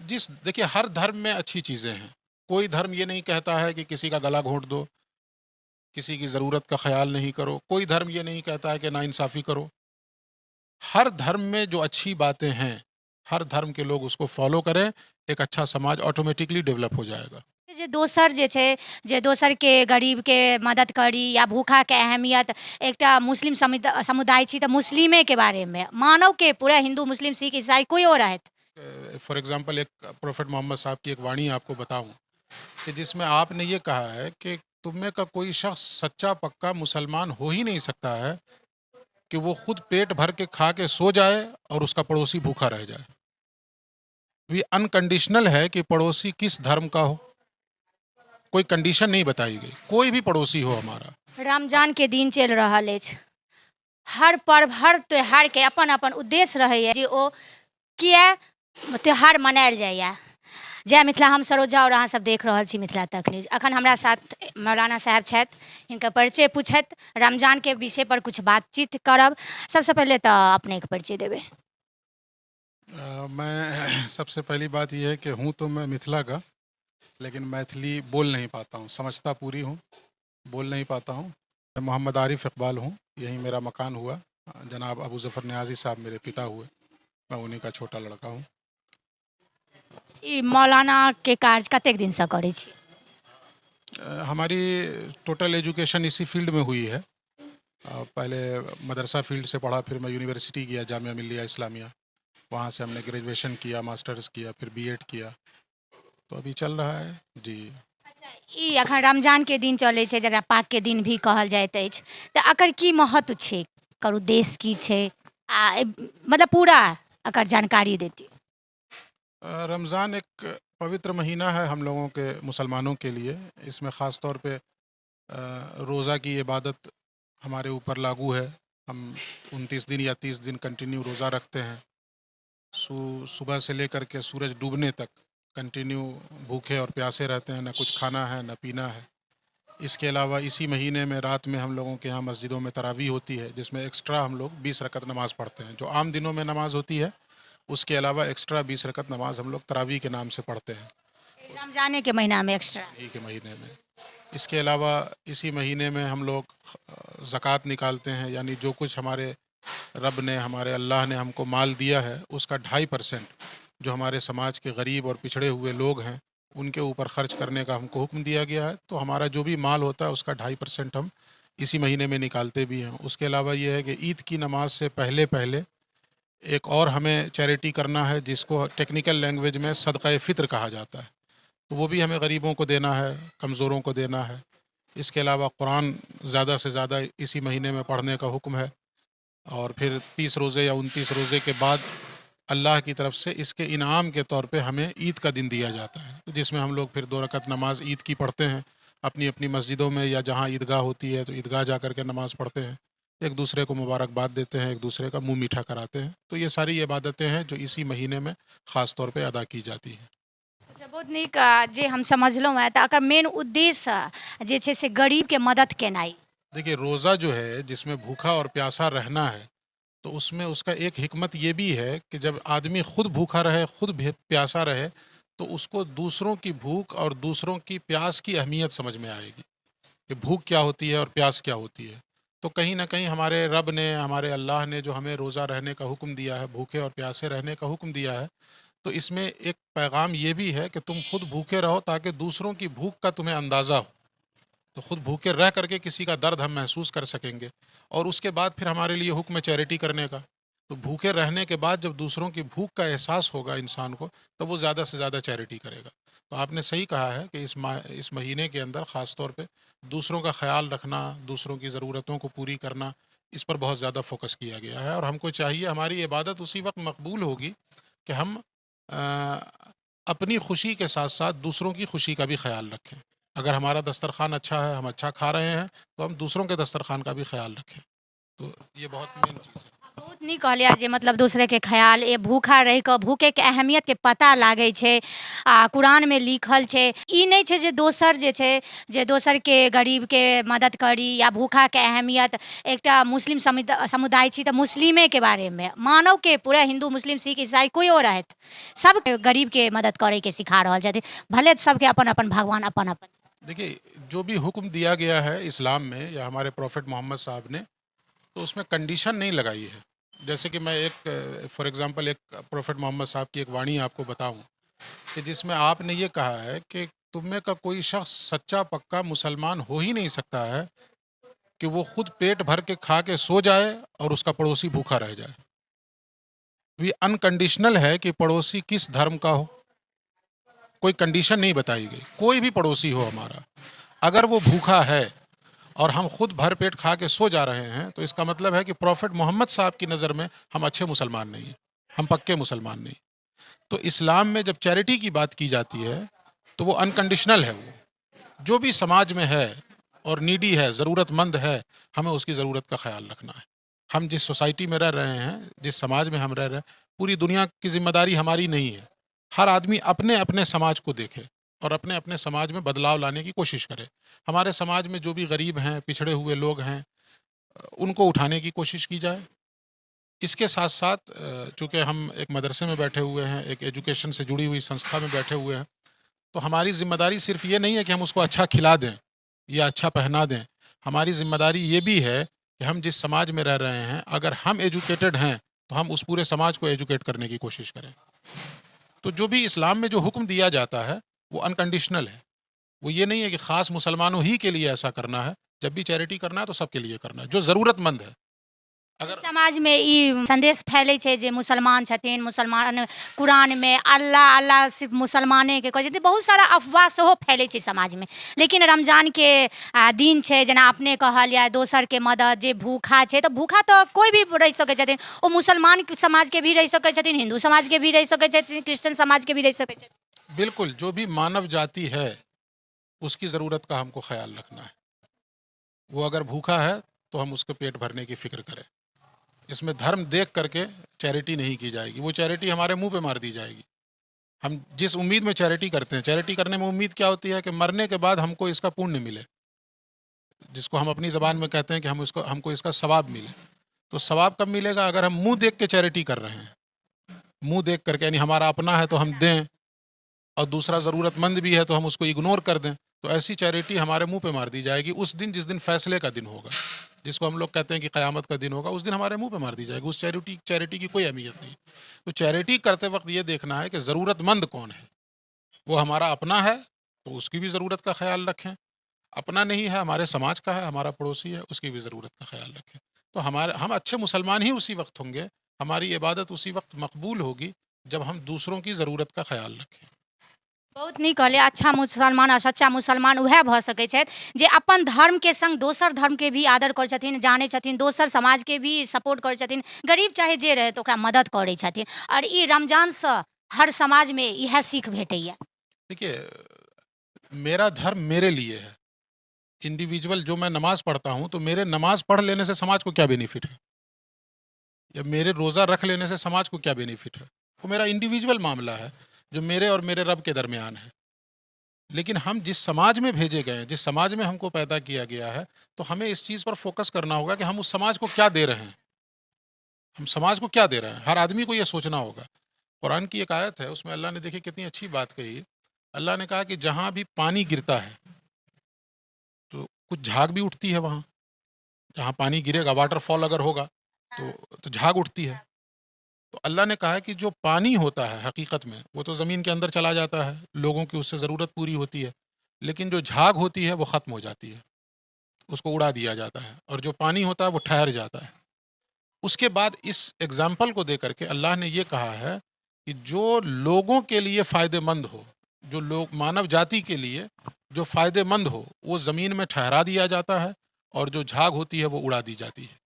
देखिए, हर धर्म में अच्छी चीज़ें हैं। कोई धर्म ये नहीं कहता है कि किसी का गला घोंट दो, किसी की ज़रूरत का ख़्याल नहीं करो। कोई धर्म ये नहीं कहता है कि नाइंसाफ़ी करो। हर धर्म में जो अच्छी बातें हैं, हर धर्म के लोग उसको फ़ॉलो करें, एक अच्छा समाज ऑटोमैटिकली डेवलप हो जाएगा। जे दोसर जे छै, जे दोसरके गरीबके मदद करी या भूखाके अहमियत, एकटा मुस्लिम समुदाय छी तऽ मुस्लिमेके बारेमे, मानवके पूरा हिंदू, मुस्लिम, सिख, ईसाई कोई और रहथि। फॉर एग्ज़ाम्पल एक प्रोफ़ेट मोहम्मद साहब की एक वाणी आपको बताऊँ कि जिसमें आपने ये कहा है कि तुम में का कोई शख़्स सच्चा पक्का मुसलमान हो ही नहीं सकता है कि वो खुद पेट भर के खा के सो जाए और उसका पड़ोसी भूखा रह जाए। ये अनकंडीशनल है कि पड़ोसी किस धर्म का हो, कोई कंडीशन नहीं बताई गई, कोई भी पड़ोसी हो हमारा। रमजानके दिन चलि रहल अछि। हर पर्व, हर त्योहारके अपन अपन उद्देश्य रहैए जे ओ किए त्योहार मनायल जाइए। जय मिथिला, हम सरोजा और अहाँ सब देख रहल छी मिथिला तक न्यूज। अखन हमरा साथ मौलाना साहब छथि, हिनकर परिचय पूछैत रमजान के विषय पर कुछ बातचीत करब। सबसे पहले तो अपने के परिचय देबे। मैं सबसे पहली बात यह है कि हूँ तो मैं मिथिला का, लेकिन मैथिली बोल नहीं पाता हूँ, समझता पूरी हूँ, बोल नहीं पाता हूँ। मैं मोहम्मद आरिफ इकबाल हूँ, यहीं मेरा मकान हुआ। जनाब अबू ज़फ़र न्याज़ी साहब मेरे पिता हुए, मैं उन्हीं का छोटा लड़का हूँ। ई मौलाना के कार्य कतेक दिन से करै छी? हमारी टोटल एजुकेशन इसी फील्ड में हुई है। पहले मदरसा फील्ड से पढ़ा, फिर मैं यूनिवर्सिटी गया, जामिया मिल्लिया इस्लामिया। वहाँ से हमने ग्रेजुएशन किया, मास्टर्स किया, फिर बीएड किया। तो अभी चल रहा है जी। ई अखन रमजान के दिन चलै छै, जकरा पाक के दिन भी कहल जाइत अछि, तऽ एकर की महत्व छै, एकर उद्देश्य की छै, मतलब पूरा एकर जानकारी देती। रमज़ान एक पवित्र महीना है हम लोगों के, मुसलमानों के लिए। इसमें ख़ास तौर पे रोज़ा की इबादत हमारे ऊपर लागू है। हम 29 दिन या 30 दिन कंटिन्यू रोज़ा रखते हैं। सुबह से लेकर के सूरज डूबने तक कंटिन्यू भूखे और प्यासे रहते हैं, ना कुछ खाना है ना पीना है। इसके अलावा इसी महीने में रात में हम लोगों के यहाँ मस्जिदों में तरावी होती है, जिसमें एक्स्ट्रा हम लोग 20 रकत नमाज़ पढ़ते हैं। जो आम दिनों में नमाज़ होती है, उसके अलावा एक्स्ट्रा 20 रकत नमाज़ हम लोग तरावी के नाम से पढ़ते हैं रमजाने के महीना में एक्स्ट्रा। ही के महीने में। इसके अलावा इसी महीने में हम लोग ज़कात निकालते हैं, यानी जो कुछ हमारे रब ने, हमारे अल्लाह ने हमको माल दिया है, उसका 2.5% जो हमारे समाज के गरीब और पिछड़े हुए लोग हैं उनके ऊपर ख़र्च करने का हमको हुक्म दिया गया है। तो हमारा जो भी माल होता है उसका 2.5% हम इसी महीने में निकालते भी हैं। उसके अलावा ये है कि ईद की नमाज से पहले पहले एक और हमें चैरिटी करना है, जिसको टेक्निकल लैंग्वेज में सदक़ा फ़ित्र कहा जाता है। तो वो भी हमें गरीबों को देना है, कमज़ोरों को देना है। इसके अलावा कुरान ज़्यादा से ज़्यादा इसी महीने में पढ़ने का हुक्म है। और फिर 30 रोज़े या 29 रोज़े के बाद अल्लाह की तरफ से इसके इनाम के तौर पे हमें ईद का दिन दिया जाता है, तो जिसमें हम लोग फिर 2 रकत नमाज ईद की पढ़ते हैं अपनी अपनी मस्जिदों में, या जहाँ ईदगाह होती है तो ईदगाह जा कर के नमाज़ पढ़ते हैं, एक दूसरे को मुबारकबाद देते हैं, एक दूसरे का मुंह मीठा कराते हैं। तो ये सारी इबादतें हैं जो इसी महीने में ख़ास तौर पे अदा की जाती हैं। अच्छा, बहुत नीक जे हम समझलहुँ हैं, तऽ एकर मेन उद्देश्य जे छै से गरीबके मदद केनाइ। देखिए, रोज़ा जो है जिसमें भूखा और प्यासा रहना है, तो उसमें उसका एक हिकमत ये भी है कि जब आदमी खुद भूखा रहे, खुद प्यासा रहे, तो उसको दूसरों की भूख और दूसरों की प्यास की अहमियत समझ में आएगी कि भूख क्या होती है और प्यास क्या होती है। तो कहीं ना कहीं हमारे रब ने, हमारे अल्लाह ने जो हमें रोज़ा रहने का हुक्म दिया है, भूखे और प्यासे रहने का हुक्म दिया है, तो इसमें एक पैगाम ये भी है कि तुम खुद भूखे रहो ताकि दूसरों की भूख का तुम्हें अंदाज़ा हो। तो खुद भूखे रह करके किसी का दर्द हम महसूस कर सकेंगे, और उसके बाद फिर हमारे लिए हुक्म है चैरिटी करने का। तो भूखे रहने के बाद जब दूसरों की भूख का एहसास होगा इंसान को, तब वो ज़्यादा से ज़्यादा चैरिटी करेगा। तो आपने सही कहा है कि इस महीने के अंदर ख़ास तौर पे दूसरों का ख़्याल रखना, दूसरों की ज़रूरतों को पूरी करना, इस पर बहुत ज़्यादा फोकस किया गया है। और हमको चाहिए, हमारी इबादत उसी वक्त मकबूल होगी कि हम अ, अपनी खुशी के साथ साथ दूसरों की खुशी का भी ख्याल रखें। अगर हमारा दस्तरखान अच्छा है, हम अच्छा खा रहे हैं, तो हम दूसरों के दस्तरखान का भी ख्याल रखें। तो ये बहुत मेन चीज़ है। बहुत नीक कहलियै जे मतलब दूसरे के ख्याल ए भूखा रहि कऽ भूखे के अहमियत के पता लागै छै। कुरान में लिखल छै, ई नहीं छै जे दोसर के गरीब के मदद करी या भूखा के अहमियत। एकटा मुस्लिम समुदाय छी तऽ मुस्लिमे के बारे में मानव के पूरा हिंदू मुस्लिम सिख ईसाई कोइओ रहत, सब गरीब के मदद करे के सिखा रहल छथिन। भले सबके अपन अपन भगवान अपन अपन। देखिए, जो भी हुक्म दिया गया है इस्लाम में या हमारे प्रॉफिट मोहम्मद साहब ने, तो उसमें कंडीशन नहीं लगाई है। जैसे कि मैं एक फॉर एग्जांपल एक प्रॉफिट मोहम्मद साहब की एक वाणी आपको बताऊं कि जिसमें आपने ये कहा है कि तुम में का कोई शख्स सच्चा पक्का मुसलमान हो ही नहीं सकता है कि वो खुद पेट भर के खा के सो जाए और उसका पड़ोसी भूखा रह जाए। ये अनकंडीशनल है कि पड़ोसी किस धर्म का हो, कोई कंडीशन नहीं बताई गई। कोई भी पड़ोसी हो हमारा, अगर वो भूखा है और हम खुद भर पेट खा के सो जा रहे हैं, तो इसका मतलब है कि प्रॉफिट मोहम्मद साहब की नज़र में हम अच्छे मुसलमान नहीं हैं, हम पक्के मुसलमान नहीं। तो इस्लाम में जब चैरिटी की बात की जाती है तो वो अनकंडीशनल है। वो जो भी समाज में है और नीडी है, ज़रूरतमंद है, हमें उसकी ज़रूरत का ख्याल रखना है। हम जिस सोसाइटी में रह रहे हैं, जिस समाज में हम रह रहे हैं, पूरी दुनिया की जिम्मेदारी हमारी नहीं है। हर आदमी अपने अपने समाज को देखे और अपने अपने समाज में बदलाव लाने की कोशिश करे। हमारे समाज में जो भी गरीब हैं, पिछड़े हुए लोग हैं, उनको उठाने की कोशिश की जाए। इसके साथ साथ चूँकि हम एक मदरसे में बैठे हुए हैं, एक एजुकेशन से जुड़ी हुई संस्था में बैठे हुए हैं, तो हमारी ज़िम्मेदारी सिर्फ़ ये नहीं है कि हम उसको अच्छा खिला दें या अच्छा पहना दें। हमारी ज़िम्मेदारी ये भी है कि हम जिस समाज में रह रहे हैं, अगर हम एजुकेटेड हैं, तो हम उस पूरे समाज को एजुकेट करने की कोशिश करें। तो जो भी इस्लाम में जो हुक्म दिया जाता है, वो अनकंडीशनल है। वो ये नहीं है कि ख़ास मुसलमानों ही के लिए ऐसा करना है। जब भी चैरिटी करना है तो सबके लिए करना है, जो ज़रूरतमंद है। अगर समाज में ई संदेश फैलै छै जे मुसलमान छथिन, मुसलमान कुरान में अल्लाह अल्लाह सिर्फ मुसलमाने के कहै छथिन। बहुत सारा अफवाह सेहो फैलै छै समाज में। लेकिन रमजान के दिन छै, जेना अपने कहलियै दोसर के मदद, जे भूखा छै तऽ भूखा तऽ कोई भी रहि सकै छथिन। ओ मुसलमान समाज के भी रहि सकै छथिन, हिंदू समाज के भी रहि सकै छथिन, क्रिश्चियन समाज के भी रहि सकै छथिन। बिल्कुल, जो भी मानव जाति है, उसकी ज़रूरत का हमको ख़्याल रखना है। वो अगर भूखा है, तो हम उसके पेट भरने की फ़िक्र करें। इसमें धर्म देख करके चैरिटी नहीं की जाएगी, वो चैरिटी हमारे मुँह पे मार दी जाएगी। हम जिस उम्मीद में चैरिटी करते हैं, चैरिटी करने में उम्मीद क्या होती है कि मरने के बाद हमको इसका पुण्य मिले, जिसको हम अपनी ज़बान में कहते हैं कि हमको इसका सवाब मिले। तो सवाब कब मिलेगा? अगर हम मुँह देख के चैरिटी कर रहे हैं। मुँह देख करके, यानी हमारा अपना है तो हम दें और दूसरा ज़रूरतमंद भी है तो हम उसको इग्नोर कर दें, तो ऐसी चैरिटी हमारे मुँह पे मार दी जाएगी। उस दिन, जिस दिन फ़ैसले का दिन होगा, जिसको हम लोग कहते हैं कि क़यामत का दिन होगा, उस दिन हमारे मुँह पे मार दी जाएगी। उस चैरिटी की कोई अहमियत नहीं। तो चैरिटी करते वक़्त ये देखना है कि ज़रूरतमंद कौन है। वो हमारा अपना है तो उसकी भी ज़रूरत का ख़्याल रखें। अपना नहीं है, हमारे समाज का है, हमारा पड़ोसी है, उसकी भी ज़रूरत का ख़्याल रखें। तो हम अच्छे मुसलमान ही उसी वक़्त होंगे, हमारी इबादत उसी वक़्त मकबूल होगी जब हम दूसरों की ज़रूरत का ख़्याल रखें। बहुत नीक कहलियै। अच्छा मुसलमान आ सच्चा मुसलमान उएह भऽ सकै छथि जे अपन धर्म के संग दोसर धर्म के भी आदर करै छथिन, जानै छथिन, दोसर समाज के भी सपोर्ट करै छथिन, गरीब चाहे जे रहै तऽ ओकरा मदद करै छथिन। और ई रमजानसँ हर समाज में इएह सीख भेटैया। देखिए, मेरा धर्म मेरे लिए है। इंडिविजुअल जो मैं नमाज़ पढ़ता हूँ, तो मेरे नमाज़ पढ़ लेने से समाज को क्या बेनिफिट है? या मेरे रोज़ा रख लेने से समाज को क्या बेनिफिट है? वो मेरा इंडिविजुअल मामला है, जो मेरे और मेरे रब के दरमियान है। लेकिन हम जिस समाज में भेजे गए हैं, जिस समाज में हमको पैदा किया गया है, तो हमें इस चीज़ पर फोकस करना होगा कि हम उस समाज को क्या दे रहे हैं। हम समाज को क्या दे रहे हैं? हर आदमी को ये सोचना होगा। कुरान की एक आयत है, उसमें अल्लाह ने देखिए कितनी अच्छी बात कही। अल्लाह ने कहा कि जहाँ भी पानी गिरता है, तो कुछ झाग भी उठती है वहाँ। जहाँ पानी गिरेगा, वाटरफॉल अगर होगा, तो झाग उठती है। तो अल्लाह ने कहा है कि जो पानी होता है हकीकत में, वो तो ज़मीन के अंदर चला जाता है, लोगों की उससे ज़रूरत पूरी होती है। लेकिन जो झाग होती है वो ख़त्म हो जाती है, उसको उड़ा दिया जाता है, और जो पानी होता है वो ठहर जाता है। उसके बाद इस एग्ज़ाम्पल को दे करके अल्लाह ने ये कहा है कि जो लोगों के लिए फ़ायदेमंद हो, जो लोग मानव जाति के लिए जो फ़ायदेमंद हो, वो ज़मीन में ठहरा दिया जाता है, और जो झाग होती है वो उड़ा दी जाती है।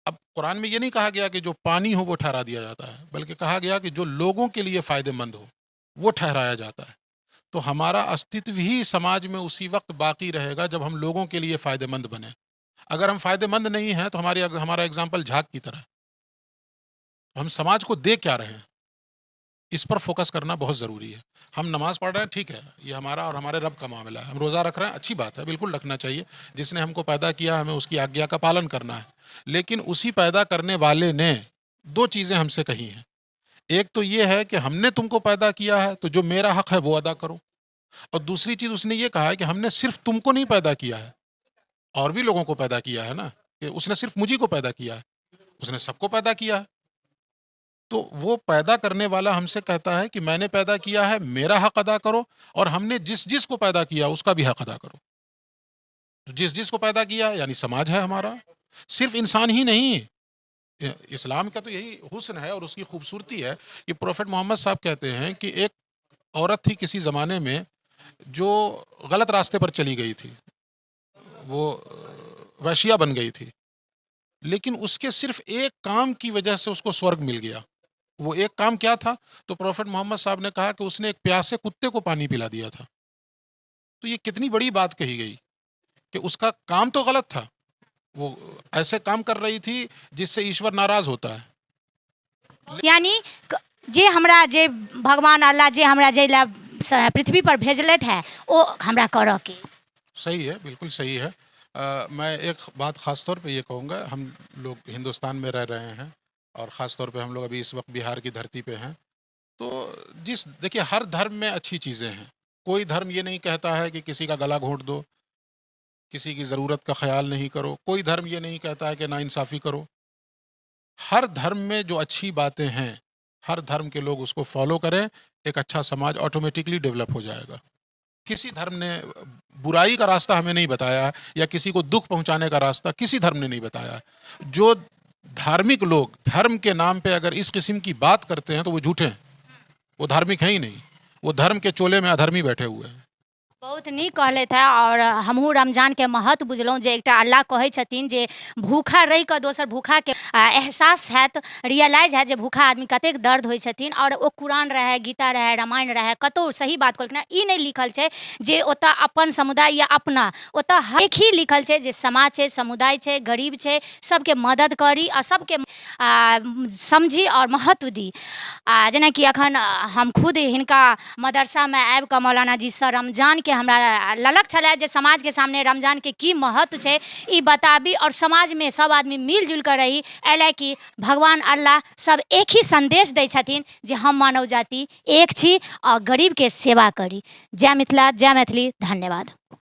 अब कुरान में ये नहीं कहा गया कि जो पानी हो वो ठहरा दिया जाता है, बल्कि कहा गया कि जो लोगों के लिए फ़ायदेमंद हो वो ठहराया जाता है। तो हमारा अस्तित्व ही समाज में उसी वक्त बाकी रहेगा जब हम लोगों के लिए फ़ायदेमंद बने। अगर हम फ़ायदेमंद नहीं हैं, तो हमारा एग्जाम्पल झाग की तरह है। हम समाज को दे क्या रहे हैं, इस पर फोकस करना बहुत ज़रूरी है। हम नमाज़ पढ़ रहे हैं, ठीक है, ये हमारा और हमारे रब का मामला है। हम रोज़ा रख रहे हैं, अच्छी बात है, बिल्कुल रखना चाहिए। जिसने हमको पैदा किया, हमें उसकी आज्ञा का पालन करना है। लेकिन उसी पैदा करने वाले ने 2 चीज़ें हमसे कही हैं। एक तो ये है कि हमने तुमको पैदा किया है, तो जो मेरा हक़ है वो अदा करो। और दूसरी चीज़ उसने ये कहा है कि हमने सिर्फ़ तुमको नहीं पैदा किया है, और भी लोगों को पैदा किया है ना, कि उसने सिर्फ़ मुझी को पैदा किया है, उसने सबको पैदा किया है। तो वो पैदा करने वाला हमसे कहता है कि मैंने पैदा किया है, मेरा हक अदा करो, और हमने जिस को पैदा किया उसका भी हक अदा करो। तो जिस को पैदा किया यानी समाज है हमारा, सिर्फ इंसान ही नहीं। इस्लाम का तो यही हुस्न है और उसकी खूबसूरती है कि प्रोफेट मोहम्मद साहब कहते हैं कि एक औरत थी किसी ज़माने में जो गलत रास्ते पर चली गई थी, वो वेश्या बन गई थी, लेकिन उसके सिर्फ एक काम की वजह से उसको स्वर्ग मिल गया। वो एक काम क्या था? तो प्रोफेट मोहम्मद साहब ने कहा कि उसने एक प्यासे कुत्ते को पानी पिला दिया था। तो ये कितनी बड़ी बात कही गई कि उसका काम तो गलत था, वो ऐसे काम कर रही थी जिससे ईश्वर नाराज होता है। यानी जे हमरा जे भगवान अल्लाह जे हमरा जे ला पृथ्वी पर भेजलत है वो हमरा करऽ के। सही है, बिल्कुल सही है। मैं एक बात ख़ास तौर पे ये कहूँगा, हम लोग हिंदुस्तान में रह रहे हैं और ख़ास तौर पे हम लोग अभी इस वक्त बिहार की धरती पे हैं। तो देखिए, हर धर्म में अच्छी चीज़ें हैं। कोई धर्म ये नहीं कहता है कि किसी का गला घोंट दो, किसी की ज़रूरत का ख़्याल नहीं करो। कोई धर्म ये नहीं कहता है कि नाइंसाफ़ी करो। हर धर्म में जो अच्छी बातें हैं, हर धर्म के लोग उसको फ़ॉलो करें, एक अच्छा समाज ऑटोमेटिकली डेवलप हो जाएगा। किसी धर्म ने बुराई का रास्ता हमें नहीं बताया है, या किसी को दुःख पहुँचाने का रास्ता किसी धर्म ने नहीं बताया है। जो धार्मिक लोग धर्म के नाम पे अगर इस किस्म की बात करते हैं तो वो झूठे हैं, वो धार्मिक हैं ही नहीं। वो धर्म के चोले में अधर्मी बैठे हुए हैं। बहुत नीक कहलथि है। और हमहूँ रमजान के महत्व बुझलहुँ जे एकटा अल्लाह कहै छथिन जे भूखा रहि कऽ दोसर भूखा के एहसास हैत, रियलाइज हैत जे भूखा आदमी कतेक दर्द होइ छथिन। और ओ कुरान रहै, गीता रहै, रामायण रहै, कतहु सही बात कहलखिन हेँ। ई नहि लिखल छै जे ओतऽ अपन समुदाय या अपना, ओतऽ हर एक ही लिखल छै जे समाज छै, समुदाय छै, गरीब छै, सबके मदद करी और सबके समझी और महत्व दी। जेनाकि अखन हम खुद हिनका मदरसामे आबि कऽ मौलाना जीसँ रमजान के हमरा ललक छलै जे समाज के सामने रमजान के की महत्व छै ई बताबी, और समाज में सब आदमी मिलजुल कर रही। एलै कि भगवान अल्लाह सब एक ही संदेश दै छथिन जे हम मानव जाति एक छी और गरीब के सेवा करी। जय मिथिला, जय मैथिली, धन्यवाद।